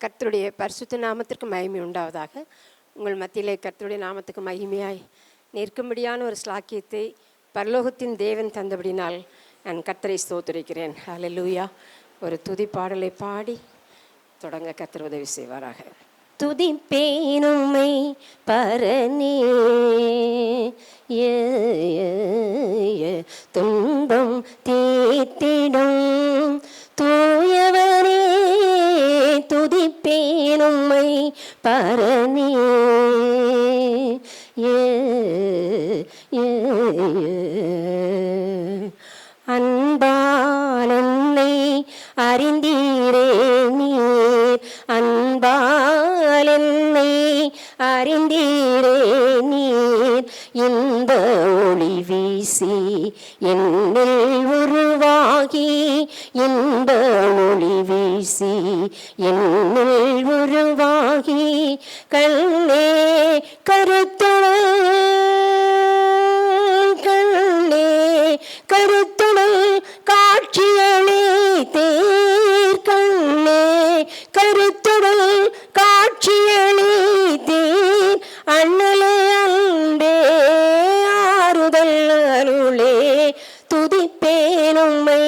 கர்த்தருடைய பரிசுத்த நாமத்திற்கு மகிமை உண்டாவதாக. உங்கள் மத்தியிலே கர்த்தருடைய நாமத்துக்கு மகிமையாய் நிற்கும்படியான ஒரு ஸ்லாக்கியத்தை பரலோகத்தின் தேவன் தந்தபடினால் நான் கர்த்தரை ஸ்தோத்திரிக்கிறேன். ஹல்லேலூயா. ஒரு துதி பாடலை பாடி தொடங்க கர்த்தர் உதவி செய்வாராக. துதிப்பேனும்மை பரனே, துன்பம் தீர்த்திடும் தூயவனே, துதிப்பேனும்மை பரனே, அன்பால் என்னை அறிந்தீரே நீர், அன்பால் என்னை அறிந்தீரே நீர், இன்ப ஒளி வீசி என்னில் உருவாகி, இன்ப ஒளி வீசி என்னில் உருவாகி, கண்ணே கருத்துடன் கண்ணே கருத்துடன் காட்சியளித்தீர், கண்ணே கருத்துடன் காட்சியளித்தீர், அண்ணலே அன்பே ஆறுதல் அருளே, துதிப்பேனும்மை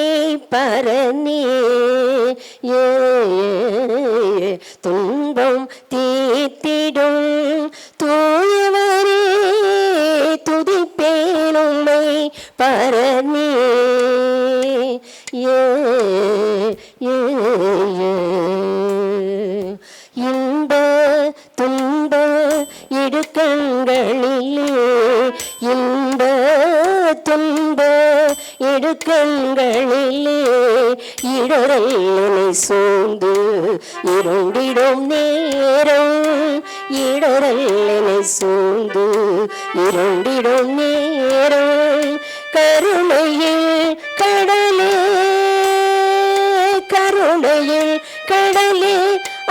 பரனே, துன்பம் தீர்த்திடும் தூயவரே, துதிப்பேனும்மை பரனே, இன்ப துன்ப இடுக்கண்களிலே, இன்ப துன்ப இடுக்கண்களிலே, இடரல் என்னை சூழ்ந்து இருண்டிடும் நேரம், இடரல் என்னை சூழ்ந்து இருண்டிடும் நேரம், கருணையில் கடலே கருணையில் கடலே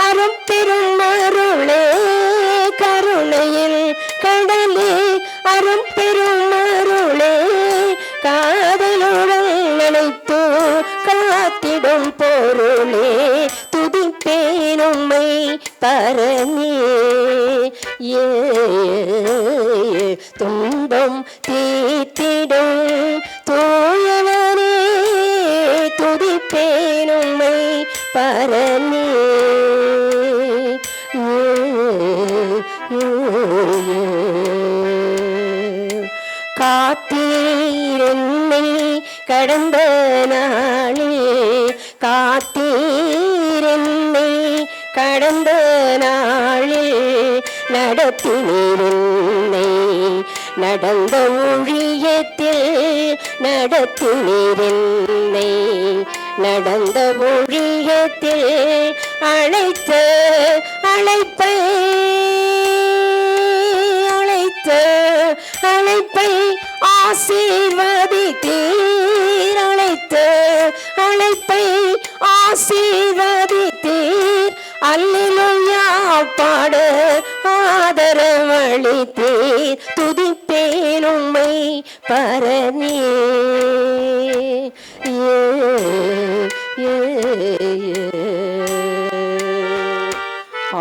அரும்பெரும் அருளே, கருணையில் கடலே அரும்பெரும் அருளே, காதலுடன் நினைத்து காத்திடும் பொருளே, துதிப்பேனும்மை பரனே, துன்பம் தீர்த்திடும் தூயவனே, துதிப்பேனும்மை பரனே, காத்தீரென்னை கடந்த நாளில், காத்தீரென்னை கடந்த நாளில், நடத்தினீரென்னை நடந்த ஊழியத்தில், நடத்தினீரென்னை நடந்த ஊழியத்தில், அழைத்த அழைப்பை அழைத்த அழைப்பை ஆசீர்வதித்தீர், அழைத்த அழைப்பை ஆசீர்வதித்தீர், அல்லேலூயா பாட ஆதரவளித்தீர், துதிப்பேனும்மை பரனே,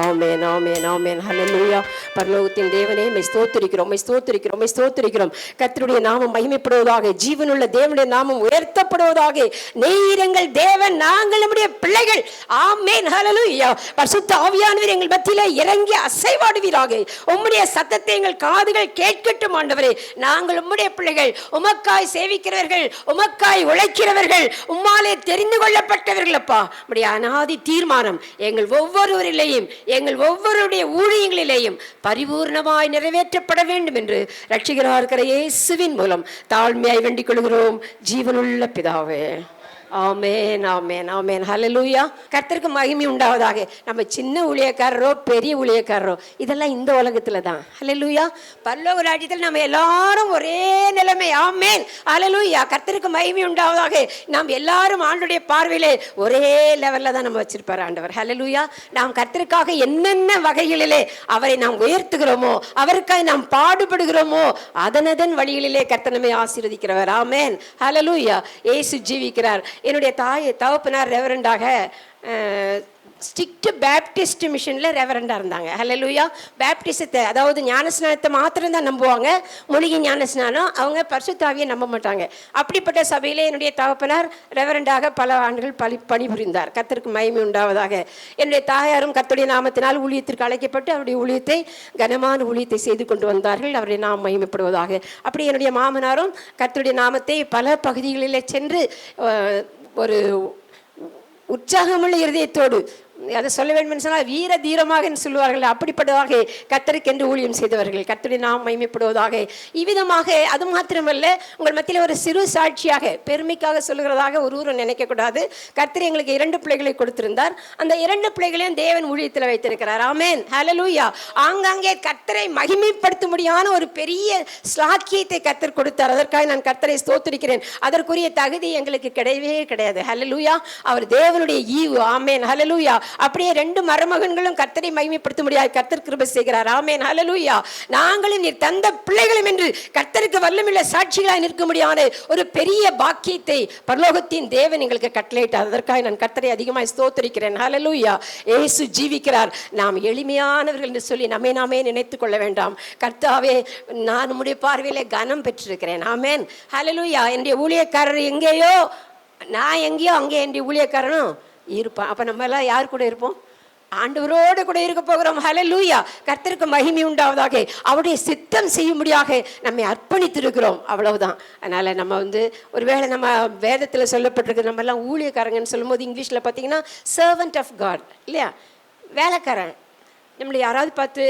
ஆமென் ஆமென் ஆமென். ஹல்லேலூயா. பரலோகத்தின் தேவனே மை ஸ்தோத்திரிக்கிறோம், மை ஸ்தோத்திரிக்கிறோம், மை ஸ்தோத்திரிக்கிறோம். கர்த்தருடைய நாமம் மகிமைப்படுவதாக, ஜீவனுள்ள தேவனுடைய நாமம் உயர்த்தப்படுவதாக. நீர் எங்கள் தேவன், நாங்கள் நம்முடைய பிள்ளைகள். ஆமென் ஹல்லேலூயா. பரிசுத்த ஆவியானவர் எங்கள் மத்தியிலே இறங்கி அசைவாடுவீராக. உம்முடைய சத்தத்தை எங்கள் காதுகள் கேட்கட்டும் ஆண்டவரே. நாங்கள் உம்முடைய பிள்ளைகள், உமக்காய் சேவிக்கிறவர்கள், உமக்காய் உழைக்கிறவர்கள், உம்மாலே தெரிந்து கொள்ளப்பட்டவர்கள். அப்பா, உம்முடைய அநாதி தீர்மானம் எங்கள் ஒவ்வொருவரிலேயும், எங்கள் ஒவ்வொருடைய ஊழியங்களிலேயும் பரிபூர்ணமாய் நிறைவேற்றப்பட வேண்டும் என்று இரட்சகராக இருக்கிற இயேசுவின் மூலம் தாழ்மையாய் வேண்டிக் கொள்கிறோம், ஜீவனுள்ள பிதாவே. ஆமென் ஆமென் ஆமென். ஹல்லேலூயா. கர்த்தருக்கு மகிமை உண்டாவதாக. நம்ம சின்ன ஊழியக்காரரோ பெரிய ஊழியக்காரரோ இதெல்லாம் இந்த உலகத்துல தான். ஹல்லேலூயா. பரலோக ராஜ்யத்தில் நம்ம எல்லாரும் ஒரே நிலைமை. ஆமென் ஹல்லேலூயா. கர்த்தருக்கு மகிமை உண்டாவதாக. நாம் எல்லாரும் ஆண்டுடைய பார்வையிலே ஒரே லெவல்ல தான் நம்ம வச்சிருப்பார் ஆண்டவர். ஹல்லேலூயா. நாம் கர்த்தருக்காக என்னென்ன வகைகளிலே அவரை நாம் உயர்த்துகிறோமோ, அவருக்காக நாம் பாடுபடுகிறோமோ, அதனதன் வழிகளிலே கர்த்தர் நம்மை ஆசீர்வதிக்கிறவர். ஆமென் ஹல்லேலூயா. இயேசு ஜீவிக்கிறார். என்னுடைய தகப்பனார் ரெவரண்டாக ஸ்ட்ரிக்ட் பேப்டிஸ்ட் மிஷனில் ரெவரண்டாக இருந்தாங்க. ஹல்லேலூயா. பேப்டிசத்தை, அதாவது ஞானஸ்நானத்தை மாத்திரம் தான் நம்புவாங்க. மூலிகை ஞானஸ்நானம், அவங்க பரிசுத்தாவியை நம்ப மாட்டாங்க. அப்படிப்பட்ட சபையிலே என்னுடைய தகப்பனார் ரெவரண்டாக பல ஆண்டுகள் பணிபுரிந்தார். கர்த்தருக்கு மகிமை உண்டாவதாக. என்னுடைய தாயாரும் கர்த்தருடைய நாமத்தினால் ஊழியத்திற்கு அழைக்கப்பட்டு அவருடைய ஊழியத்தை, கனமான ஊழியத்தை செய்து கொண்டு வந்தார்கள். அவருடைய நாம் மகிமைப்படுவதாக. அப்படி என்னுடைய மாமனாரும் கர்த்தருடைய நாமத்தை பல பகுதிகளில் சென்று ஒரு உற்சாகமுள்ள இருதயத்தோடு, அதை சொல்ல வேண்டும் என்று சொன்னால் வீர தீரமாக சொல்லுவார்கள், அப்படிப்பட்டதாக கர்த்தருக்கென்று ஊழியம் செய்தவர்கள். கர்த்தருடைய நாம் மகிமைப்படுவதாக. இவ்விதமாக அது மாத்திரமல்ல, உங்கள் மத்தியில் ஒரு சிறு சாட்சியாக, பெருமைக்காக சொல்லுகிறதாக ஒருவரும் நினைக்கக்கூடாது. கர்த்தர் எங்களுக்கு 2 பிள்ளைகளை கொடுத்திருந்தார். அந்த 2 பிள்ளைகளையும் தேவன் ஊழியத்தில் வைத்திருக்கிறார். ஆமென், ஹல்லேலூயா. ஆங்காங்கே கர்த்தரை மகிமைப்படுத்தும்படியான ஒரு பெரிய ஸ்லாக்கியத்தை கர்த்தர் கொடுத்தார். அதற்காக நான் கர்த்தரை ஸ்தோத்திரிக்கிறேன். அதற்குரிய தகுதி எங்களுக்கு கிடையவே கிடையாது. ஹல்லேலூயா. அவர் தேவனுடைய ஈவு. ஆமென், ஹல்லேலூயா. அப்படியே 2 மருமகன்களும் கர்த்தரை மகிமைப்படுத்த முடியாது, கர்த்தர் கிருபை செய்கிறார். ஆமென், ஹல்லேலூயா. நாங்களும் நீர் தந்த பிள்ளைகளும் என்று கர்த்தருக்கு வல்லமையுள்ள சாட்சிகளாய் நிற்க முடியாத ஒரு பெரிய பாக்கியத்தை பரலோகத்தின் தேவன் எங்களுக்கு கட்டளையிட்டார். அதற்காக நான் கர்த்தரை அதிகமாக ஸ்தோத்திரிக்கிறேன். ஹல்லேலூயா. இயேசு ஜீவிக்கிறார். நாம் எளிமையானவர்கள் என்று சொல்லி நம்மை நாமே நினைத்துக் கொள்ள வேண்டாம். கர்த்தாவே, நான் உம்முடைய பார்வையிலே கனம் பெற்றிருக்கிறேன். ஆமென், ஹல்லேலூயா. என்னுடைய ஊழியக்காரர் எங்கேயோ, நான் எங்கேயோ அங்கே என்னுடைய ஊழியக்காரனும் இருப்பான். அப்போ நம்ம எல்லாம் யார் கூட இருப்போம்? ஆண்டவரோடு கூட இருக்க போகிறோம். ஹல்லேலூயா. கர்த்தருக்கு மகிமை உண்டாவதாக. அவருடைய சித்தம் செய்யும்படியாக நம்மை அர்ப்பணித்திருக்கிறோம். அவ்வளவுதான். அதனால் நம்ம ஒருவேளை நம்ம வேதத்தில் சொல்லப்பட்டிருக்கு, நம்ம எல்லாம் ஊழியக்காரங்கன்னு சொல்லும்போது இங்கிலீஷில் பார்த்தீங்கன்னா சர்வன்ட் ஆஃப் காட், இல்லையா? வேலைக்காரன். நம்மளை யாராவது பார்த்து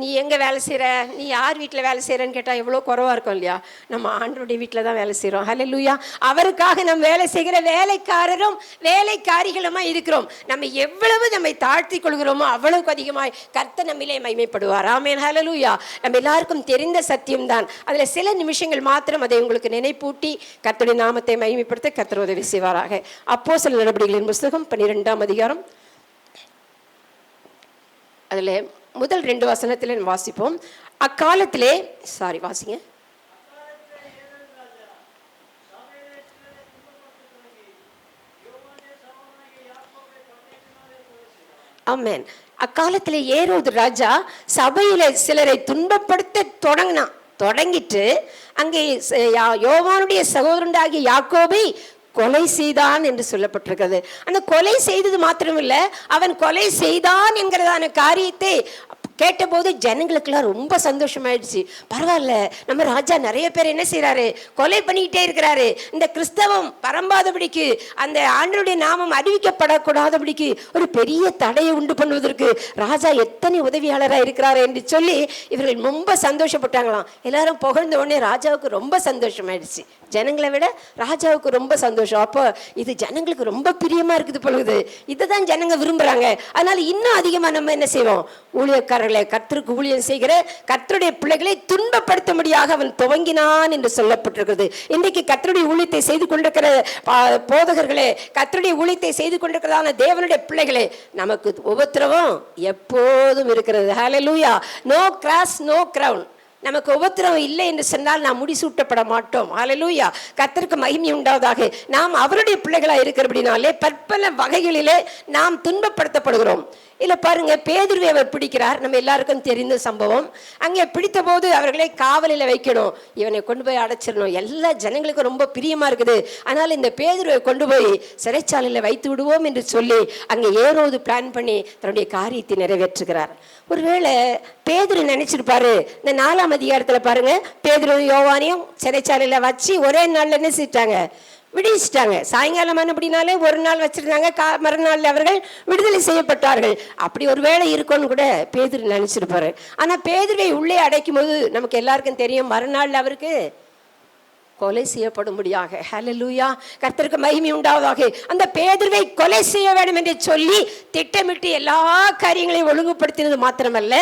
நீ எங்கே வேலை செய்கிற, நீ யார் வீட்டில் வேலை செய்கிறன்னு கேட்டால் எவ்வளோ குறைவாக இருக்கும் இல்லையா? நம்ம ஆண்டவருடைய வீட்டில் தான் வேலை செய்கிறோம். ஹல்லேலூயா. அவருக்காக நம்ம வேலை செய்கிற வேலைக்காரரும் வேலைக்காரிகளுமாக இருக்கிறோம். நம்ம எவ்வளவு நம்மை தாழ்த்தி கொள்கிறோமோ அவ்வளவுக்கு அதிகமாக கர்த்தர் நம்மிலே மகிமைப்படுவார். ஆமென், ஹல்லேலூயா. நம்ம எல்லாருக்கும் தெரிந்த சத்தியம்தான். அதில் சில நிமிஷங்கள் மாத்திரம் அதை உங்களுக்கு நினைப்பூட்டி கர்த்தருடைய நாமத்தை மகிமைப்படுத்த கர்த்தர் உதவி செய்வாராக. அப்போஸ்தலர் நடபடிகளின் புஸ்தகம் 12ஆம் அதிகாரம், அதில் முதல் 2 வசனத்தில் வாசிப்போம். அக்காலத்திலே வாசிங்க. ஆமென். அக்காலத்திலே ஏரோது ராஜா சபையில சிலரை துன்பப்படுத்த தொடங்கிட்டு அங்கே யோவானுடைய சகோதரனாகிய யாக்கோபை கொலை செய்தான் என்று சொல்லப்பட்டிருக்கிறது. அந்த கொலை செய்தது மாத்திரமில்லை, அவன் கொலை செய்தான் என்கிறதான காரியத்தை கேட்டபோது ஜனங்களுக்கெல்லாம் ரொம்ப சந்தோஷமாயிடுச்சு. பரவாயில்ல, நம்ம ராஜா நிறைய பேர் என்ன செய்யறாரு, கொலை பண்ணிக்கிட்டே இருக்கிறாரு. இந்த கிறிஸ்தவம் பரம்பாதபடிக்கு, அந்த ஆண்டவருடைய நாமம் அறிவிக்கப்படக்கூடாதபடிக்கு ஒரு பெரிய தடையை உண்டு பண்ணுவதற்கு ராஜா எத்தனை உதவியாளராக இருக்கிறாரு என்று சொல்லி இவர்கள் ரொம்ப சந்தோஷப்பட்டாங்களாம். எல்லாரும் புகழ்ந்த உடனே ராஜாவுக்கு ரொம்ப சந்தோஷமாயிடுச்சு. ஜனங்களை விட ராஜாவுக்கு ரொம்ப சந்தோஷம். அப்போ இது ஜனங்களுக்கு ரொம்ப பிரியமா இருக்குது பொழுது, இதுதான் ஜனங்க விரும்புறாங்க. அதனால இன்னும் அதிகமா நம்ம என்ன செய்வோம், ஊழியக்காரர்களை, கர்த்தருக்கு ஊழியம் செய்கிற கர்த்தருடைய பிள்ளைகளை துன்பப்படுத்தும்படியாக அவன் துவங்கினான் என்று சொல்லப்பட்டிருக்கிறது. இன்றைக்கு கர்த்தருடைய ஊழியத்தை செய்து கொண்டிருக்கிற போதகர்களே, கர்த்தருடைய ஊழியத்தை செய்து கொண்டிருக்கிறதான தேவனுடைய பிள்ளைகளே, நமக்கு உபத்திரவம் எப்போதும் இருக்கிறது. Hallelujah. No cross no crown. நமக்கு உபத்திரவம் இல்லை என்று சொன்னால் நாம் முடிசூட்டப்பட மாட்டோம். ஹல்லேலூயா. கர்த்தருக்கு மகிமை உண்டாவதாக. நாம் அவருடைய பிள்ளைகளாக இருக்கிறபடினாலே பற்பல வகைகளிலே நாம் துன்பப்படுத்தப்படுகிறோம். இல்லை பாருங்க, பேதுருவை அவர் பிடிக்கிறார். நம்ம எல்லாருக்கும் தெரிந்த சம்பவம். அங்கே பிடித்த போது அவர்களை காவலில் வைக்கணும், இவனை கொண்டு போய் அடைச்சிடணும். எல்லா ஜனங்களுக்கும் ரொம்ப பிரியமா இருக்குது. அதனால இந்த பேதுருவை கொண்டு போய் சிறைச்சாலையில் வைத்து விடுவோம் என்று சொல்லி அங்கே ஏரோது பிளான் பண்ணி தன்னுடைய காரியத்தை நிறைவேற்றுகிறார். ஒருவேளை பேதுரு நினைச்சிருப்பாரு, இந்த 4ஆம் அதிகாரத்தில் பாருங்க, பேதுரு யோவானையும் சிறைச்சாலையில் வச்சு ஒரே நாளில் என்ன செஞ்சிட்டாங்க, விடுவிச்சிட்டாங்க. சாயங்காலம் அப்படின்னாலே ஒரு நாள் வச்சிருந்தாங்க, மறுநாள் அவர்கள் விடுதலை செய்யப்பட்டார்கள். அப்படி ஒரு வேளை இருக்கும்னு கூட பேதுரு நினைச்சிருப்பாரு. ஆனா பேதுருவை உள்ளே அடைக்கும் போது நமக்கு எல்லாருக்கும் தெரியும், மறுநாள் அவருக்கு கொலை செய்யப்படும்படியாக. ஹல்லேலூயா. கர்த்தருக்கு மகிமை உண்டாவதாக. அந்த பேதுருவை கொலை செய்ய வேண்டும் என்று சொல்லி திட்டமிட்டு எல்லா காரியங்களையும் ஒழுங்குபடுத்தினது மாத்திரமல்ல,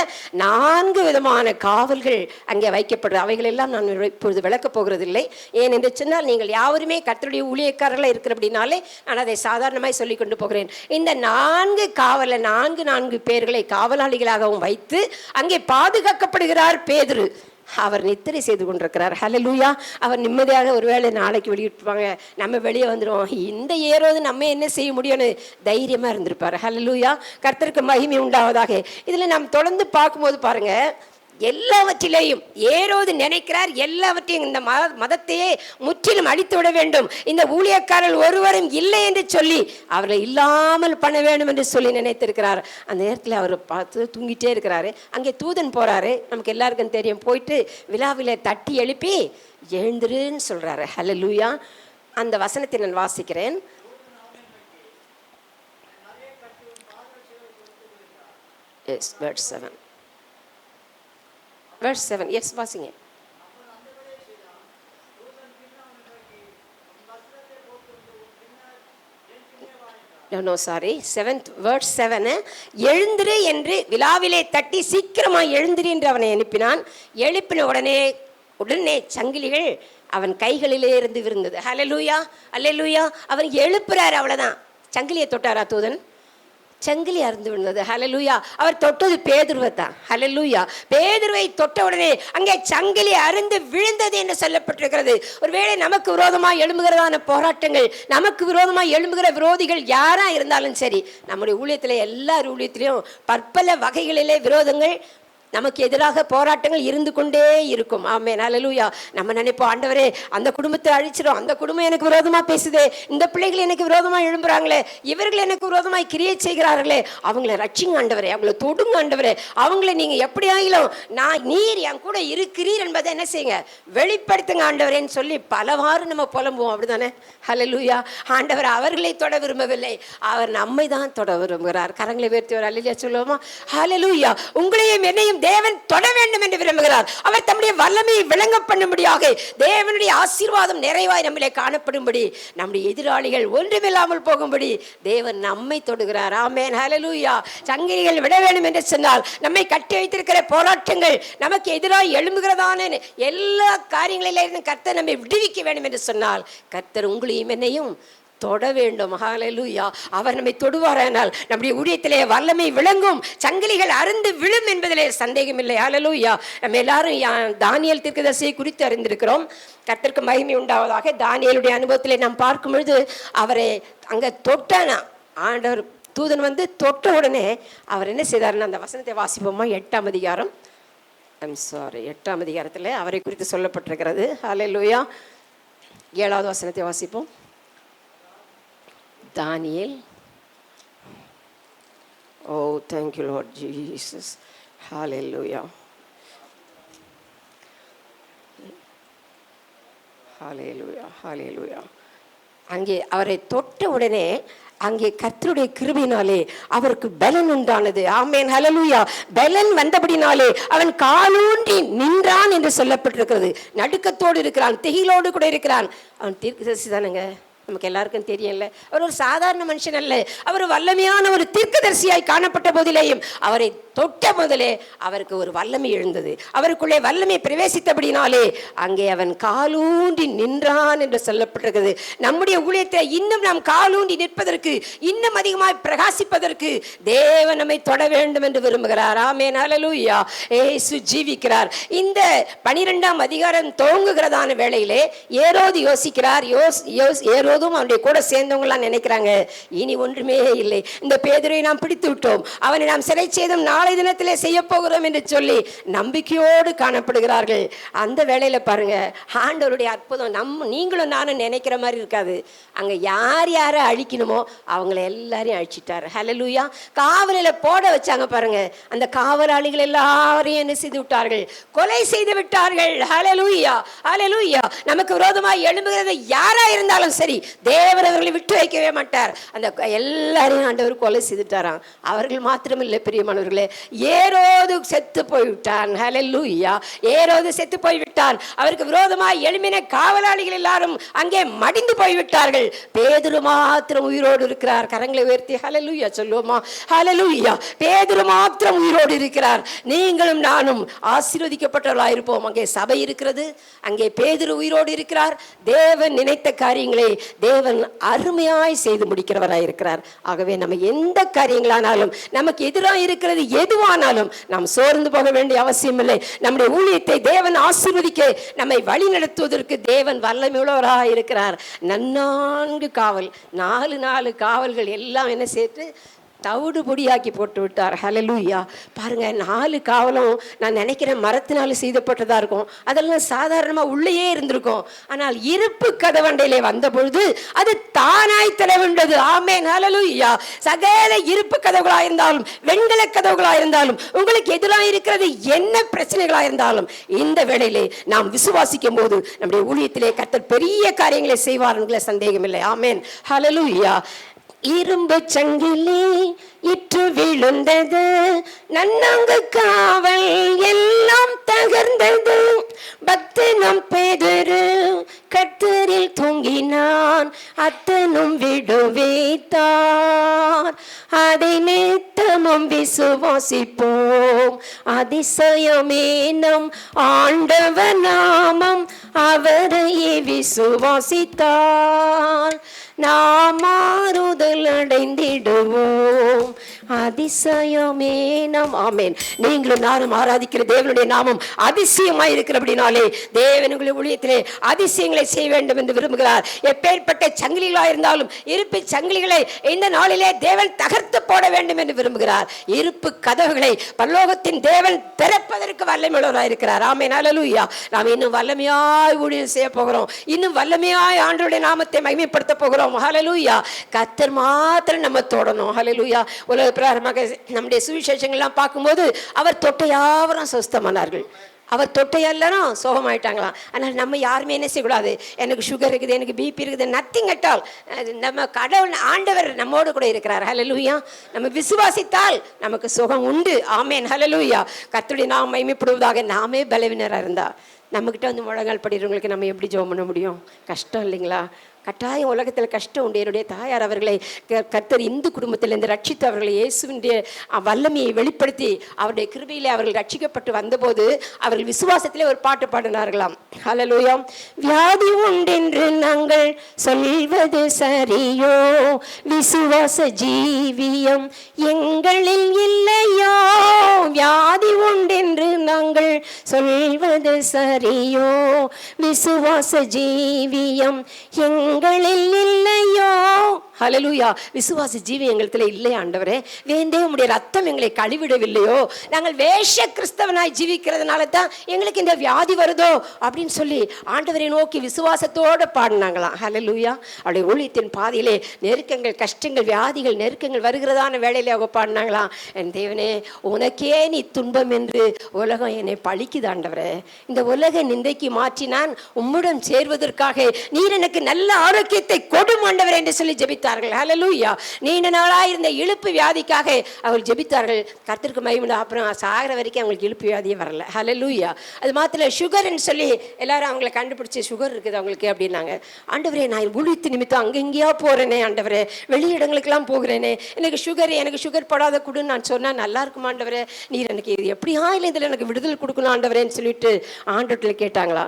4 விதமான காவல்கள் அங்கே வைக்கப்படுது. அவைகள் எல்லாம் நான் இப்பொழுது விளக்கப் போகிறதில்லை. ஏன் என்று சொன்னால் நீங்கள் யாருமே கர்த்தருடைய ஊழியக்காரர்களாக இருக்கிற அப்படின்னாலே நான் அதை சாதாரணமாய் சொல்லி கொண்டு போகிறேன். இந்த 4 காவலை 4 பேர்களை காவலாளிகளாகவும் வைத்து அங்கே பாதுகாக்கப்படுகிறார் பேதுரு. அவர் நித்திரை செய்து கொண்டிருக்கிறார். ஹல்லேலூயா. அவர் நிம்மதியாக ஒருவேளை நாளைக்கு வெளியிட்டுப்பாங்க, நம்ம வெளியே வந்துடுவோம், இந்த ஏரோது நம்ம என்ன செய்ய முடியும்னு தைரியமாக இருந்திருப்பார். ஹல்லேலூயா. கர்த்தருக்கு மகிமை உண்டாவதாக. இதில் நாம் தொடர்ந்து பார்க்கும்போது பாருங்க, எல்லாவற்றிலேயும் ஏரோது நினைக்கிறார், எல்லாவற்றையும் இந்த மதத்தையே முற்றிலும் அழித்து விட வேண்டும், இந்த ஊழியக்காரர்கள் ஒருவரும் இல்லை என்று சொல்லி அவரை இல்லாமல் பண்ண வேண்டும் என்று சொல்லி நினைத்திருக்கிறார். அந்த நேரத்தில் அவர் பார்த்து தூங்கிட்டே இருக்கிறாரு. அங்கே தூதன் போறாரு, நமக்கு எல்லாருக்கும் தெரியும். போயிட்டு விழாவில தட்டி எழுப்பி எழுந்துருன்னு சொல்றாரு. ஹல்லேலூயா. அந்த வசனத்தை நான் வாசிக்கிறேன். Yes, verse 7. Verse 7. Yes, வாசிங்க. No, sorry. 7th verse 7. எழுந்திரு என்று விழாவிலே தட்டி சீக்கிரமாக எழுந்திரு என்று அவனை அனுப்பினான். எழுப்பின உடனே சங்கிலிகள் அவன் கைகளிலே இருந்து விருந்தது. ஹல்லேலூயா, ஹல்லேலூயா. அவன் எழுப்புறாரு, அவ்வளவுதான். சங்கிலியை தொட்டாரா தூதன்? சங்கிலி அறுந்து விழுந்தது. ஹல்லேலூயா. அவர் தொட்டது பேதுருவை தான். ஹல்லேலூயா. பேதுருவை தொட்ட உடனே அங்கே சங்கிலி அறுந்து விழுந்தது என்று சொல்லப்பட்டிருக்கிறது. ஒருவேளை நமக்கு விரோதமாக எழும்புகிறதான போராட்டங்கள், நமக்கு விரோதமாக எழும்புகிற விரோதிகள் யாரா இருந்தாலும் சரி, நம்முடைய ஊழியத்தில் எல்லார் ஊழியத்திலையும் பற்பல வகைகளிலே விரோதங்கள், நமக்கு எதிராக போராட்டங்கள் இருந்து கொண்டே இருக்கும். ஆமென், ஹல்லேலூயா. நம்ம நினைப்போம், ஆண்டவரே அந்த குடும்பத்தை அழிச்சிடும், அந்த குடும்பம் எனக்கு விரோதமாக பேசுதே, இந்த பிள்ளைகள் எனக்கு விரோதமாக எழும்புறாங்களே, இவர்கள் எனக்கு விரோதமாக கிரியை செய்கிறார்களே, அவங்கள ரட்சிங்க ஆண்டவரே, அவங்கள தொடுங்க ஆண்டவரே, அவங்கள நீங்க எப்படி ஆகிலும் நீர் என் கூட இருக்கிறீர் என்பதை என்ன செய்யுங்க, வெளிப்படுத்துங்க ஆண்டவரேன்னு சொல்லி பலவாறு நம்ம புலம்புவோம். அப்படிதானே? ஹல்லேலூயா. ஆண்டவர் அவர்களை தொட விரும்பவில்லை, அவர் நம்மை தான் தொட விரும்புகிறார். கரங்களை உயர்த்தி ஒரு அல்லேலூயா சொல்லுவோமா? ஹல்லேலூயா. உங்களையும் என்னையும் தேவன் தொட வேண்டும் என்று விரும்புகிறார். அவர் தம்முடைய வல்லமையை விளங்க பண்ணும்படியாக, தேவனுடைய ஆசீர்வாதம் நிறைவாய் நம்மளே காணப்படும்படி, நம்முடைய எதிராளிகள் ஒன்றுமில்லாமல் போகும்படி தேவன் நம்மை தொடுகிறார். ஆமென், ஹல்லேலூயா. சங்கிலிகள் விட வேண்டும் என்று சொன்னால், நம்மை கட்டி வைத்திருக்கிற போராட்டங்கள், நமக்கு எதிராக எழும்புகிறதான எல்லா காரியங்களிலிருந்து கர்த்தர் நம்மை விடுவிக்க வேண்டும் என்று சொன்னால், கர்த்தர் உங்களையும் என்னையும் தொட வேண்டும். ஹல்லேலூயா. அவர் நம்மை தொடுவாரானால் நம்முடைய ஊழியத்திலே வல்லமை விளங்கும், சங்கிலிகள் அறுந்து விழும் என்பதிலே சந்தேகமில்லை. ஹல்லேலூயா. நம்ம எல்லாரும் தானியேல் தீர்க்கதரிசியை குறித்து அறிந்திருக்கிறோம். கர்த்தருக்கு மகிமை உண்டாவதாக. தானியேலுடைய அனுபவத்திலே நாம் பார்க்கும் பொழுது, அவரை அங்கே தொட்டானா, ஆண்டவர் தூதன் வந்து தொட்ட உடனே அவர் என்ன செய்தார்னா, அந்த வசனத்தை வாசிப்போமா? 8ஆம் அதிகாரம், 8ஆம் அதிகாரத்தில் அவரை குறித்து சொல்லப்பட்டிருக்கிறது. ஹல்லேலூயா. 7வது வசனத்தை வாசிப்போம். தானியேல். Oh, thank you Lord Jesus. Hallelujah. Hallelujah. Hallelujah. அங்கே அவரை தொட்ட உடனே அங்கே கர்த்தருடைய கிருபையினாலே அவருக்கு பலன் உண்டானது. ஆமென், ஹல்லேலூயா. பலன் வந்தபடினாலே அவன் காலூன்றி நின்றான் என்று சொல்லப்பட்டிருக்கிறது. நடுக்கத்தோடு இருக்கிறான், திகிலோடு கூட இருக்கிறான். அவன் தீர்க்கதரிசி தானுங்க, நமக்கு எல்லாருக்கும் தெரியல. அவர் ஒரு சாதாரண மனுஷன் அல்ல, அவர் வல்லமையான ஒரு தீர்க்கதரிசியாய் காணப்பட்ட போதிலேயும் அவரை தொட்ட முதலே அவருக்கு ஒரு வல்லமை எழுந்தது. அவருக்குள்ளே வல்லமை பிரவேசித்தபடினாலே அங்கே அவன் காலூன்றி நின்றான் என்று சொல்லப்பட்டிருக்கிறது. நம்முடைய ஊழியத்தை இன்னும் நாம் காலூன்றி நிற்பதற்கு, இன்னும் அதிகமாக பிரகாசிப்பதற்கு தேவன் நம்மை தொட வேண்டும் என்று விரும்புகிறார். ஆமென், ஹல்லேலூயா. இயேசு ஜீவிக்கிறார். இந்த 12ஆம் அதிகாரம் துவங்குகிறதான வேளையிலே ஏரோது யோசிக்கிறார். ஏரோதும் அவனுடைய கூட சேர்ந்தவங்களாம் நினைக்கிறாங்க, இனி ஒன்றுமே இல்லை, இந்த பேதுரை நாம் பிடித்து விட்டோம், அவனை நாம் சிறை செய்தும் நாளை தினத்திலே செய்ய போகிறோம் என்று சொல்லி நம்பிக்கையோடு காணப்படுகிறார்கள். அந்த வேளையில பாருங்க, ஆண்டவருடைய அற்புதம் நீங்களும் நானும் நினைக்கிற மாதிரி இருக்காது. அங்க யார் யாரை அழிக்கணுமோ அவங்கள எல்லாரையும் அழிச்சிட்டாரு. ஹல்லேலூயா. காவலில் போட வச்சாங்க பாருங்க, அந்த காவலாளிகள் எல்லாரையும் என்ன செய்து விட்டார்கள், கொலை செய்து விட்டார்கள். ஹல்லேலூயா, ஹல்லேலூயா. நமக்கு விரோதமாக எழும்புகிறது யாரா இருந்தாலும் சரி, தேவன் அவர்களை விட்டு வைக்கவே மாட்டார். அந்த எல்லாரையும் ஆண்டவர் கொலை செய்துட்டாராம். அவர்கள் மாத்திரமில்லை பிரியமானவர்களே, ஏரோது செத்து போய்விட்டான். ஹல்லேலூயா. ஏரோது செத்து போய்விட்டான். அவருக்கு விரோதமாக எழும்பின காவலாளிகள் எல்லாரும் அங்கே மடிந்து போய்விட்டார்கள். பேதுரு மாத்திரம் உயிரோடு இருக்கிறார். கரங்களை உயர்த்தி ஹல்லேலூயா சொல்லுவோமா? ஹல்லேலூயா. பேதுரு மாத்திரம் உயிரோடு இருக்கிறார். நீங்களும் நானும் ஆசீர்வதிக்கப்பட்டவர்களாக இருப்போம். அங்கே சபை இருக்கிறது, அங்கே பேதுரு உயிரோடு இருக்கிறார். தேவன் நினைத்த காரியங்களை தேவன் அருமையாய் செய்து முடிக்கிறவராய் இருக்கிறார். ஆகவே நம்ம எந்த காரியங்களானாலும், நமக்கு எதிராக இருக்கிறது எதுவானாலும் நாம் சோர்ந்து போக வேண்டிய அவசியம் இல்லை. நம்முடைய ஊழியத்தை தேவன் ஆசீர்வதிக்க, நம்மை வழி நடத்துவதற்கு தேவன் வல்லமையுள்ளவராக இருக்கிறார். நன்னான்கு காவல், 4 காவல்கள் எல்லாம் என்ன சேர்த்து தவிடு பொடியாக்கி போட்டு விட்டார். ஹல்லேலூயா. பாருங்க, 4 காவலும் நான் நினைக்கிறேன் மரத்தினால செய்தப்பட்டதா இருக்கும். அதெல்லாம் சாதாரணமா உள்ளேயே இருந்திருக்கும். ஆனால் இருப்பு கதவண்டையிலே வந்த பொழுது அது தானாய் திறவுண்டது. ஆமென், ஹல்லேலூயா. சகல இருப்பு கதவுகளாக இருந்தாலும், வெண்கல கதவுகளாக இருந்தாலும், உங்களுக்கு எதிராக இருக்கிறது என்ன பிரச்சனைகளாக இருந்தாலும், இந்த வேளையிலே நாம் விசுவாசிக்கும் போது நம்முடைய ஊழியத்திலே கர்த்தர் பெரிய காரியங்களை செய்வார் என்கிற சந்தேகம் இல்லை. ஆமென், ஹல்லேலூயா. இரும்பு சங்கிலி இற்று விழுந்தது, நன்னங்கு காவல் எல்லாம் தகர்ந்தது. பக்தனும் பேதுரு கர்த்தரில் தூங்கினான், அத்தனும் விடுவித்தார். அதை நித்தமும் விசுவாசிப்போம், அதிசயமே நம் ஆண்டவர் நாமம், அவரையே விசுவாசித்தார் நாம் மாறுதல் அடைந்திடுவோம், அதிசயமே நம். ஆமென். நீங்களும் நானும் ஆராதிக்கிற தேவனுடைய நாமம் அதிசயமாய் இருக்கிறபடினாலே தேவன் உங்களுடைய ஊழியத்திலே அதிசயங்களை செய்ய வேண்டும் என்று விரும்புகிறார். எப்பேற்பட்ட சங்கிலிகளாக இருந்தாலும் இருப்பு சங்கிலிகளை இந்த நாளிலே தேவன் தகர்த்து போட வேண்டும் என்று விரும்புகிறார். இருப்பு கதவுகளை பரலோகத்தின் தேவன் திறப்பதற்கு வல்லமையுள்ளவராக இருக்கிறார். ஆமென், ஹல்லேலூயா. நாம் இன்னும் வல்லமையாய் ஊழியம் செய்ய போகிறோம். இன்னும் வல்லமையாய் ஆண்டவருடைய நாமத்தை மகிமைப்படுத்த போகிறோம். ஹல்லேலூயா. கர்த்தர் மாத்திரம் நம்ம தொடணும். ஹல்லேலூயா. உலக பிரகாரமாக நம்முடைய சுவிசேஷங்கள்லாம் பார்க்கும்போது அவர் தொட்ட யாவரும் சுஸ்தமானார்கள், அவர் தொட்ட எல்லாரும் சோகமாயிட்டாங்களாம். ஆனால் நம்ம யாருமே என்ன செய்யக்கூடாது, எனக்கு சுகர் இருக்குது, எனக்கு பிபி இருக்குது, நத்திங் அட் ஆல். நம்ம கடவுள் ஆண்டவர் நம்மோடு கூட இருக்கிறார். ஹல்லேலூயா. நம்ம விசுவாசித்தால் நமக்கு சுகம் உண்டு. ஆமென், ஹல்லேலூயா. கர்த்தருடைய நாமம் மகிமைப்படுவதாக. நாமே பலவீனராக இருந்தா நம்மக்கிட்ட வந்து முழங்கால் படிக்கிறவங்களுக்கு நம்ம எப்படி ஜெபம் பண்ண முடியும்? கஷ்டம் இல்லைங்களா? கட்டாயம் உலகத்தில் கஷ்டம் உண்டு. என்னுடைய தாயார் அவர்களை கர்த்தர் இந்து குடும்பத்திலிருந்து ரட்சித்து அவர்களை இயேசுவினுடைய வல்லமையை வெளிப்படுத்தி அவருடைய கிருபையிலே அவர்கள் ரட்சிக்கப்பட்டு வந்தபோது அவர்கள் விசுவாசத்திலே ஒரு பாட்டு பாடினார்களாம். ஹல்லேலூயா. வியாதி உண்டென்று நாங்கள் சொல்வது சரியோ, விசுவாச ஜீவியம் எங்களில் இல்லையோ. வியாதி உண்டென்று நாங்கள் சொல்வது சரியோ, விசுவாச ஜீவியம் எங்களில் இல்லையோ. ஹல்லேலூயா. விசுவாச ஜீவி எங்களிடத்தில் இல்லையா ஆண்டவரே? வேண்டே உம்முடைய ரத்தம் எங்களை கழுவிடவில்லையோ? நாங்கள் வேஷ கிறிஸ்தவனாய் ஜீவிக்கிறதுனால தான் எங்களுக்கு இந்த வியாதி வருதோ அப்படின்னு சொல்லி ஆண்டவரை நோக்கி விசுவாசத்தோடு பாடினாங்களாம். ஹல்லேலூயா. அவருடைய ஊழியத்தின் பாதையிலே நெருக்கங்கள், கஷ்டங்கள், வியாதிகள், நெருக்கங்கள் வருகிறதான வேளையிலே அவங்க பாடினாங்களாம். என் தேவனே, உனக்கே நீ துன்பம் என்று உலகம் என்னை பழிக்குது ஆண்டவரே. இந்த உலக நிந்தைக்கு மாற்றி நான் உம்முடன் சேர்வதற்காக நீர் எனக்கு நல்ல ஆரோக்கியத்தை கொடும் ஆண்டவரே என்று சொல்லி ஜெபித்தார்கள். ஹல்லேலூயா. நீண்ட நாளாக இருந்த இழுப்பு வியாதிக்காக அவர்கள் ஜெபித்தார்கள். கர்த்தருக்கு மகிமை. அப்புறம் சாகிற வரைக்கும் அவங்களுக்கு இழுப்பு வியாதியே வரல. ஹல்லேலூயா. அது மாத்திரம் சுகர்ன்னு சொல்லி எல்லாரும் அவங்களை கண்டுபிடிச்சி சுகர் இருக்குது அவங்களுக்கு அப்படின்னாங்க. ஆண்டவரே, நான் ஊழியத்து நிமித்தம் அங்கெங்கேயா போகிறேனே ஆண்டவரே, வெளியிடங்களுக்கெல்லாம் போகிறேனே, எனக்கு சுகர் படாத கொடுன்னு நான் சொன்னால் நல்லா இருக்குமா ஆண்டவரே? நீர் எனக்கு இது எப்படியா இல்லை இதில் எனக்கு விடுதலை கொடுக்கணும் ஆண்டவரேன்னு சொல்லிட்டு ஆண்டவர்கிட்ட கேட்டாங்களா.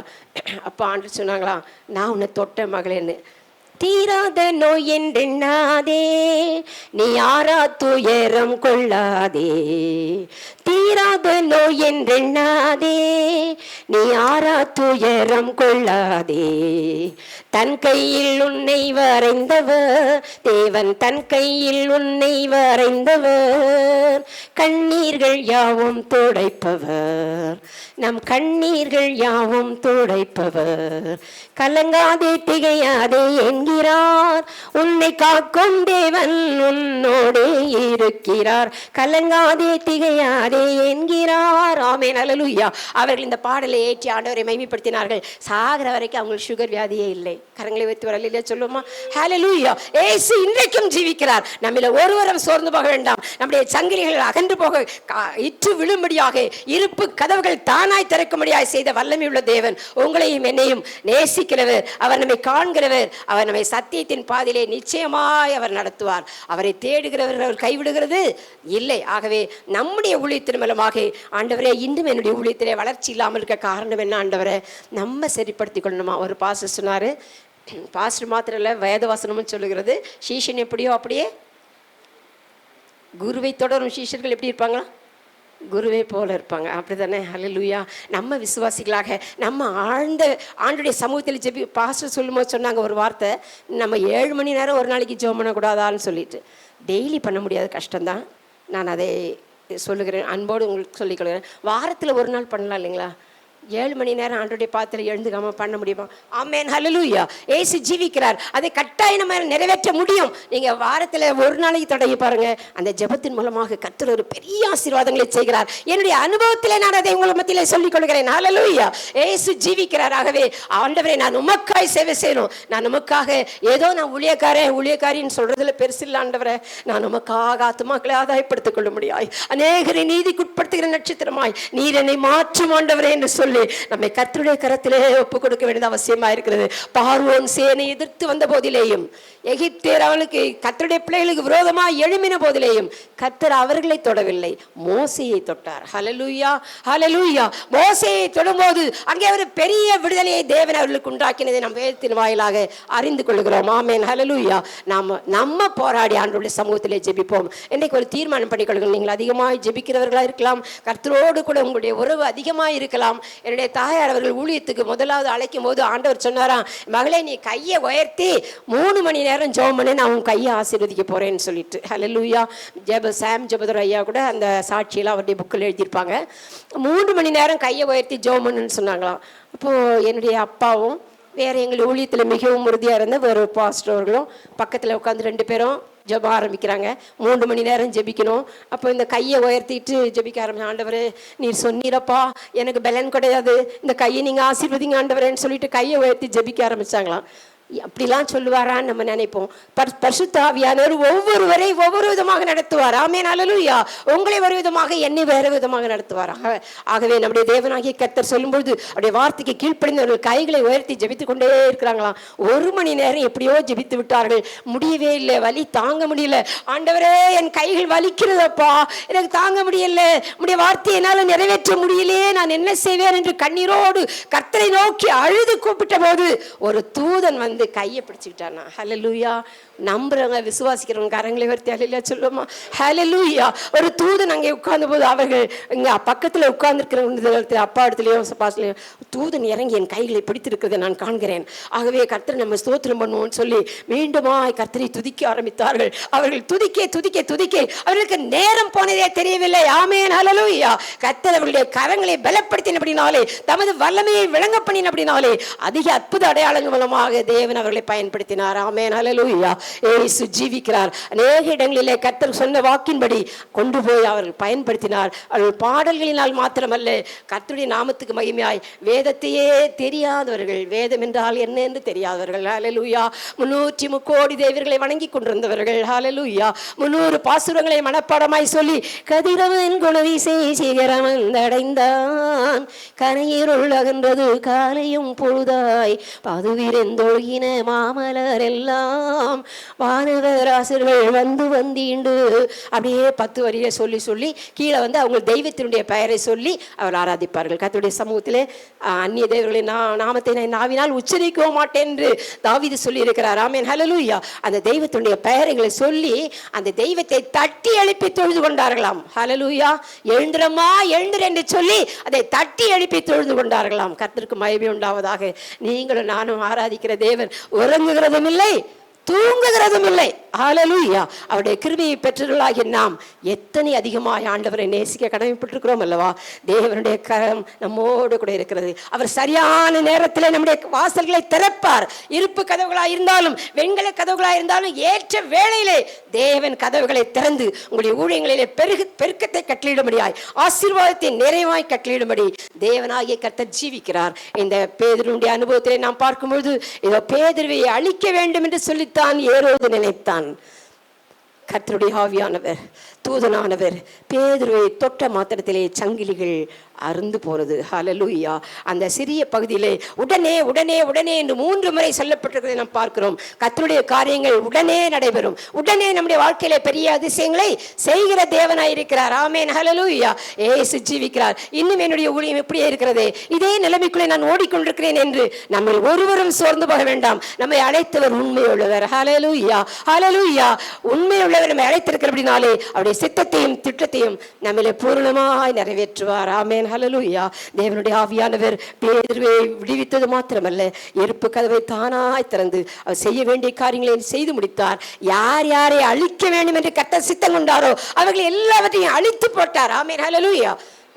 அப்போ ஆண்டவர் சொன்னாங்களா, நான் உன்னை தொட்ட மகளேன்னு. தீராத நோய் என்றெண்ணாதே, நீ யாரா துயரம் கொள்ளாதே. தீராத நோய் என்றெண்ணாதே, நீ யாரா துயரம் கொள்ளாதே. தன் கையில் உன்னை வரைந்தவர் தேவன், தன் கையில் உன்னை வரைந்தவர். கண்ணீர்கள் யாவும் துடைப்பவர், நம் கண்ணீர்கள் யாவும் துடைப்பவர். கலங்காதே திகையாதே என்கிறார், உன்னை காக்கும் தேவன் உன்னோடு இருக்கிறார். கலங்காதே திகையாதே என்கிறார். ஆமென், ஹல்லேலூயா. அவர்கள் இந்த பாடலை ஏற்றி ஆண்டவரை மகிமைப்படுத்தினார்கள். சாகிற வரைக்கும் அவங்களுக்கு சுகர் வியாதியே இல்லை. கரங்களை வைத்து வரலையே சொல்லுமா? ஹல்லேலூயா. இயேசு இன்றைக்கும் ஜீவிக்கிறார். நம்மில ஒருவரும் சோர்ந்து போக வேண்டாம். நம்முடைய சங்கிலிகள் அகன்று போக இற்று விழும்படியாக இருப்பு கதவுகள் தானாய் திறக்கும்படியாக செய்த வல்லமை உள்ள தேவன் உங்களையும் என்னையும் நேசிக்கிறவர். அவர் நம்மை காண்கிறவர். அவர் நம்மை சத்தியத்தின் பாதையிலே நிச்சயமாய் அவர் நடத்துவார். அவரை தேடுகிறவர் அவர் கைவிடுகிறது இல்லை. ஆகவே நம்முடைய ஊழியத்தின் மூலமாக ஆண்டவரே, இன்னும் என்னுடைய ஊழியத்திலே வளர்ச்சி இல்லாமல் இருக்க காரணம் என்ன ஆண்டவரே? நம்ம சரிப்படுத்திக் கொள்ளணுமா? ஒரு பாஸ்டர் சொன்னாரு, பாஸ்டர் மாத்திரம் இல்லை, வேதவசனமும் சொல்லுகிறது, சீஷன் எப்படியோ அப்படியே குருவை தொடரும் சீஷர்கள் எப்படி இருப்பாங்களா? குருவே போல இருப்பாங்க. அப்படி தானே? ஹல்லேலூயா. நம்ம விசுவாசிகளாக நம்ம ஆழ்ந்த ஆண்டுடைய சமூகத்தில் ஜெபி. பாஸ்டர் சொல்லும்போது சொன்னாங்க ஒரு வார்த்தை, நம்ம 7 மணி நேரம் ஒரு நாளைக்கு ஜெபம் பண்ணக்கூடாதான்னு சொல்லிட்டு. டெய்லி பண்ண முடியாது, கஷ்டம்தான். நான் அதை சொல்லுகிறேன், அன்போடு உங்களுக்கு சொல்லிக்கொள்கிறேன். வாரத்தில் ஒரு நாள் பண்ணலாம் இல்லைங்களா? 7 மணி நேரம் ஆண்டோடைய பாத்திரம் எழுந்துக்காம பண்ண முடியுமா? ஆமென், ஹல்லேலூயா. ஏசு ஜீவிக்கிறார், அதை கட்டாயம் நம்ம நிறைவேற்ற முடியும். நீங்க வாரத்தில் ஒரு நாளைக்கு தொடங்கி பாருங்க, அந்த ஜெபத்தின் மூலமாக கர்த்தர் ஒரு பெரிய ஆசீர்வாதங்களை செய்கிறார். என்னுடைய அனுபவத்திலே நான் அதை உங்கள் மத்தியிலே சொல்லிக் கொள்கிறேன். ஹல்லேலூயா. ஏசு ஜீவிக்கிறார். ஆகவே ஆண்டவரே, நான் உமக்காய் சேவை செய்யணும். நான் உமக்காக ஏதோ நான் ஊழியக்காரின்னு சொல்றதுல பெருசு இல்லை ஆண்டவரே. நான் உமக்காக ஆத்துமாக்களை ஆதாயப்படுத்திக் கொள்ள முடியாது, அநேகரை நீதிக்குட்படுத்துகிற நட்சத்திரமாய் நீர் என்னை மாற்றும் ஆண்டவரே என்று சொல்லி நம்மை கர்த்தருடைய கரத்திலே ஒப்புக் கொடுக்க வேண்டியது அவசியமா இருக்கிறது. பார்வோன் சேனை எதிர்த்து வந்த போதிலேயும், எகிப்தியர் அவளுக்கு கர்த்தருடைய பிள்ளைகளுக்கு விரோதமாக எழும்பின போதிலேயும் கர்த்தர் அவர்களை தொடவில்லை, மோசேயை தொட்டார். ஹல்லேலூயா, ஹல்லேலூயா. மோசேயை தொடும்போது அங்கே ஒரு பெரிய விடுதலையை தேவன் அவர்களுக்கு உண்டாக்கினதை நம் வேதத்தின் வாயிலாக அறிந்து கொள்கிறோம். ஆமென், ஹல்லேலூயா. நம்ம போராடி ஆண்டவருடைய சமூகத்திலே ஜெபிப்போம். இன்றைக்கு ஒரு தீர்மானம் பண்ணிக்கொள்ளுங்கள். நீங்கள் அதிகமாக ஜெபிக்கிறவர்களாக இருக்கலாம், கர்த்தரோடு கூட உங்களுடைய உறவு அதிகமாக இருக்கலாம். என்னுடைய தாயார் அவர்கள் ஊழியத்துக்கு முதலாவது அழைக்கும் போது ஆண்டவர் சொன்னாராம், மகளே நீ கையை உயர்த்தி 3 மணி நேரம் ஜெபம் பண்ணி நான் உன் கையை ஆசீர்வதிக்க போறேன்னு சொல்லிட்டு. ஹல்லேலூயா. சாம் ஜெபதர் ஐயா கூட அந்த சாட்சியெல்லாம் அவருடைய புக்கில் எழுதியிருப்பாங்க. 3 மணி நேரம் கையை உயர்த்தி ஜெபம் பண்ணுன்னு சொன்னாங்களாம். அப்போது என்னுடைய அப்பாவும் வேறு எங்கள் ஊழியத்தில் மிகவும் உறுதியாக இருந்த வேறு பாஸ்டர் அவர்களும் பக்கத்தில் உட்காந்து 2 பேரும் ஜெபம் ஆரம்பிக்கிறாங்க. 3 மணி நேரம் ஜெபிக்கணும். அப்போ இந்த கையை உயர்த்திட்டு ஜெபிக்க ஆரம்பிச்சு, ஆண்டவரே நீர் சொன்னீரப்பா, எனக்கு பலன் கிடையாது, இந்த கையை நீங்கள் ஆசீர்வதிங்க ஆண்டவரேன்னு சொல்லிட்டு கையை உயர்த்தி ஜெபிக்க ஆரம்பிச்சாங்களாம். அப்படிலாம் சொல்லுவாரான்னு நம்ம நினைப்போம். பரிசுத்த ஆவியானவர் ஒவ்வொருவரை ஒவ்வொரு விதமாக நடத்துவார். ஆமென், ஹல்லேலூயா. உங்களை ஒரு விதமாக, என்னை வேறு விதமாக நடத்துவார். ஆகவே நம்முடைய தேவனாகிய கர்த்தர் சொல்லும்போது அவருடைய வார்த்தைக்கு கீழ்ப்படிந்தவர்கள் கைகளை உயர்த்தி ஜெபித்து கொண்டே இருக்கிறாங்களாம். 1 மணி நேரம் எப்படியோ ஜெபித்து விட்டார்கள். முடியவே இல்லை, வலி தாங்க முடியல. ஆண்டவரே என் கைகள் வலிக்கிறதப்பா, எனக்கு தாங்க முடியல, உடைய வார்த்தையை என்னால் நிறைவேற்ற முடியலையே, நான் என்ன செய்வேன் என்று கண்ணீரோடு கர்த்தரை நோக்கி அழுது கூப்பிட்ட போது ஒரு தூதன் வந்து கையை பிடிச்சுக்கிட்டானா. ஹல்லேலூயா. நம்புறவங்க விசுவாசிக்கிறவங்க கரங்களை வர்த்தி ஹல்லேலூயா சொல்லுமா. ஹல்லேலூயா. ஒரு தூதன் அங்கே உட்கார்ந்த போது அவர்கள் இங்கே பக்கத்தில் உட்கார்ந்துருக்கிற அப்பா இடத்துலையும் பாஸ்லையும் தூதன் இறங்கி என் கைகளை பிடித்திருக்கிறதை நான் காண்கிறேன். ஆகவே கர்த்தரை நம்ம ஸ்தோத்திரம் பண்ணுவோம்னு சொல்லி மீண்டுமாய் கர்த்தரை துதிக்க ஆரம்பித்தார்கள். அவர்கள் துதிக்க துதிக்க துதிக்க அவர்களுக்கு நேரம் போனதே தெரியவில்லை. ஆமென், ஹல்லேலூயா. கர்த்தர் அவர்களுடைய கரங்களை பலப்படுத்தினபடினாலே, தமது வல்லமையை விளங்க பண்ணினபடினாலே அதிக அற்புத அடையாளங்கள் மூலமாக தேவன் அவர்களை பயன்படுத்தினார். ஆமென், ஹல்லேலூயா. இயேசு ஜீவிக்கிறார். அநேக இடங்களிலே கர்த்தர் சொன்ன வாக்கின்படி கொண்டு போய் அவர்கள் பயன்படுத்தினார். அவர்கள் பாடல்களினால் மாத்திரமல்ல, கர்த்தருடைய நாமத்துக்கு மகிமையாய் வேதத்தையே தெரியாதவர்கள், வேதம் என்றால் என்ன என்று தெரியாதவர்கள், ஹல்லேலூயா, 303 கோடி தேவர்களை வணங்கி கொண்டிருந்தவர்கள், ஹல்லேலூயா, 300 பாசுரங்களை மனப்பாடமாய் சொல்லி கதிரவன் குணவிசை சிகரம் அடைந்தான், கரையிருள் அகன்றது காலையும் பொழுதாய், பதுவிருந்தொழுகின மாமலர் எல்லாம் வானவராசர்கள் வந்து வந்தீண்டு. அப்படியே 10 வரியை சொல்லி சொல்லி கீழே வந்து அவங்க தெய்வத்தினுடைய பெயரை சொல்லி அவர் ஆராதிப்பார்கள். கர்த்தருடைய சமூகத்திலே அந்நிய தேவர்களின் நாமத்தை நான் நாவினால் உச்சரிக்க மாட்டேன் என்று தாவீது சொல்லி இருக்கிறார். ஆமென், ஹல்லேலூயா. அந்த தெய்வத்தினுடைய பெயர்களை சொல்லி அந்த தெய்வத்தை தட்டி எழுப்பி தொழுது கொண்டார்களாம். ஹல்லேலூயா. எழுந்திரமா எழுந்திர என்று சொல்லி அதை தட்டி எழுப்பி தொழுது கொண்டார்களாம். கர்த்தருக்கு மகிமை உண்டாவதாக. நீங்களும் நானும் ஆராதிக்கிற தேவன் உறங்குகிறதும் இல்லை, தூங்குகிறதும் இல்லை. ஹல்லேலூயா. அவருடைய கிருபையை பெற்றவர்களாகிய நாம் எத்தனை அதிகமாக ஆண்டவரை நேசிக்க கடமைப்பட்டிருக்கிறோம் அல்லவா. தேவனுடைய கரம் நம்மோடு கூட இருக்கிறது. அவர் சரியான நேரத்தில் நம்முடைய வாசல்களை திறப்பார். இருப்பு கதவுகளாக இருந்தாலும் வெண்கல கதவுகளாக இருந்தாலும் ஏற்ற வேளையிலே தேவன் கதவுகளை திறந்து உங்களுடைய ஊழியங்களிலே பெருக்கத்தை கட்டளையிடும்படியாய், ஆசீர்வாதத்தை நிறைவாய் கட்டளையிடும்படி தேவனாகிய கர்த்தர் ஜீவிக்கிறார். இந்த பேதுருடைய அனுபவத்திலே நாம் பார்க்கும்பொழுது இதோ பேதுருவை அழிக்க வேண்டும் என்று சொல்லித்தான் ஏரோது நினைத்தான். கர்த்தருடைய ஆவியானவர் தூதனானவர் பேதுருவை தொட்ட மாத்திரத்திலே சங்கிலிகள் அருந்து போனது. ஹல்லேலூயா. அந்த சிறிய பகுதியிலே உடனே உடனே உடனே என்று 3 முறை சொல்லப்பட்டிருக்கிறதை நாம் பார்க்கிறோம். கர்த்தருடைய காரியங்கள் உடனே நடைபெறும். உடனே நம்முடைய வாழ்க்கையில பெரிய அதிசயங்களை செய்கிற தேவனாய் இருக்கிறார். ஆமென். ஹல்லேலூயா. இயேசு ஜீவிக்கிறார். இன்னும் என்னுடைய ஊழியம் இப்படியே இருக்கிறதே, இதே நிலைமைக்குள்ளே நான் ஓடிக்கொண்டிருக்கிறேன் என்று நம்ம ஒருவரும் சோர்ந்து போக வேண்டாம். நம்மை அழைத்தவர் உண்மையுள்ளவர். ஹல்லேலூயா. ஹல்லேலூயா. உண்மையுள்ளவர் நம்மை அழைத்திருக்கிறபடினாலே அவருடைய சித்தத்தையும் திட்டத்தையும் நம்மளை பூரணமாய் நிறைவேற்றுவார். ஆமென். ஹல்லேலூயா. தேவனுடைய ஆவியானவர் பேதுருவை விடுவித்தது மாத்திரமல்ல, எருப்பு கதவை தானாய் திறந்து அவர் செய்ய வேண்டிய காரியங்களை செய்து முடித்தார். யார் யாரை அழிக்க வேண்டும் என்று கர்த்தர் சித்தம் கொண்டாரோ அவர்களை எல்லாவற்றையும் அழித்து போட்டார். ஆமென். ஹல்லேலூயா.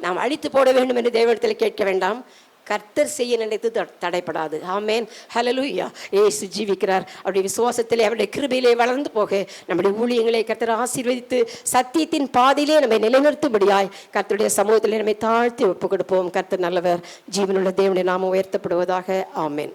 நாம் அழித்து போட வேண்டும் என்று தேவனிடத்தில் கேட்க வேண்டாம். கர்த்தர் செய்ய நினைத்து தடைப்படாது. ஆமென். ஹல்லேலூயா. இயேசு ஜீவிக்கிறார். அவருடைய விசுவாசத்திலே அவருடைய கிருபையிலே வளர்ந்து போக நம்முடைய ஊழியங்களை கர்த்தர் ஆசீர்வதித்து சத்தியத்தின் பாதையிலே நம்மை நிலைநிறுத்தும்படியாய் கர்த்தருடைய சமூகத்திலே நம்மை தாழ்த்தி ஒப்புக் கொடுப்போம். கர்த்தர் நல்லவர். ஜீவனுள்ள தேவனுடைய நாமம் உயர்த்தப்படுவதாக. ஆமென்.